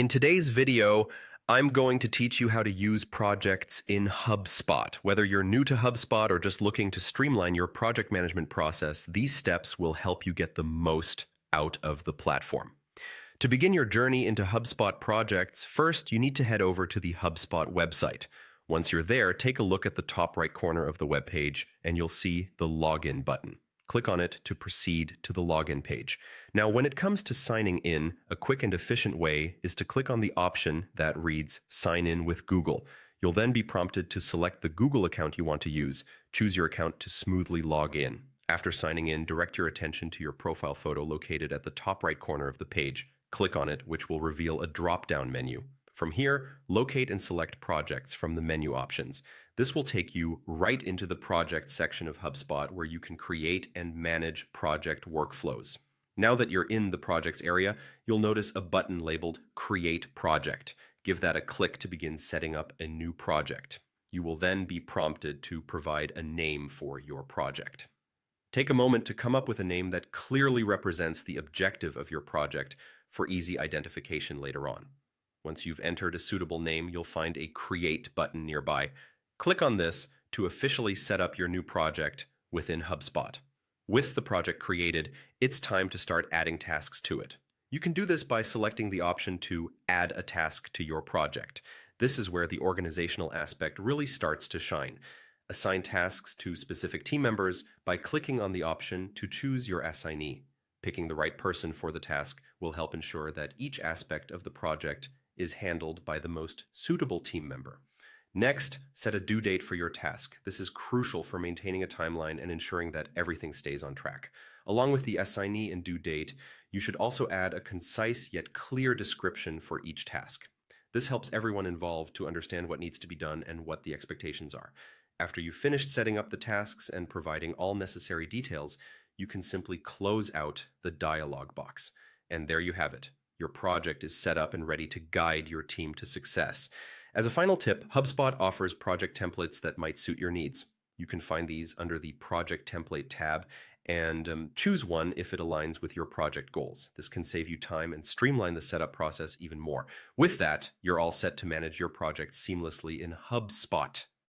In today's video, I'm going to teach you how to use projects in Hubspot. Whether you're new to HubSpot or just looking to streamline your project management process, these steps will help you get the most out of the platform. To begin your journey into HubSpot projects, first you need to head over to the HubSpot website. Once you're there, take a look at the top right corner of the web page and you'll see the login button. Click on it to proceed to the login page. Now, when it comes to signing in, a quick and efficient way is to click on the option that reads Sign in with Google. You'll then be prompted to select the Google account you want to use. Choose your account to smoothly log in. After signing in, direct your attention to your profile photo located at the top right corner of the page. Click on it, which will reveal a drop-down menu. From here, locate and select projects from the menu options. This will take you right into the project section of HubSpot where you can create and manage project workflows. Now that you're in the projects area, you'll notice a button labeled Create Project. Give that a click to begin setting up a new project. You will then be prompted to provide a name for your project. Take a moment to come up with a name that clearly represents the objective of your project for easy identification later on. Once you've entered a suitable name, you'll find a Create button nearby. Click on this to officially set up your new project within HubSpot. With the project created, it's time to start adding tasks to it. You can do this by selecting the option to add a task to your project. This is where the organizational aspect really starts to shine. Assign tasks to specific team members by clicking on the option to choose your assignee. Picking the right person for the task will help ensure that each aspect of the project is handled by the most suitable team member. Next, set a due date for your task. This is crucial for maintaining a timeline and ensuring that everything stays on track. Along with the assignee and due date, you should also add a concise yet clear description for each task. This helps everyone involved to understand what needs to be done and what the expectations are. After you've finished setting up the tasks and providing all necessary details, you can simply close out the dialog box. And there you have it. Your project is set up and ready to guide your team to success. As a final tip, HubSpot offers project templates that might suit your needs. You can find these under the Project Template tab and choose one if it aligns with your project goals. This can save you time and streamline the setup process even more. With that, you're all set to manage your project seamlessly in HubSpot.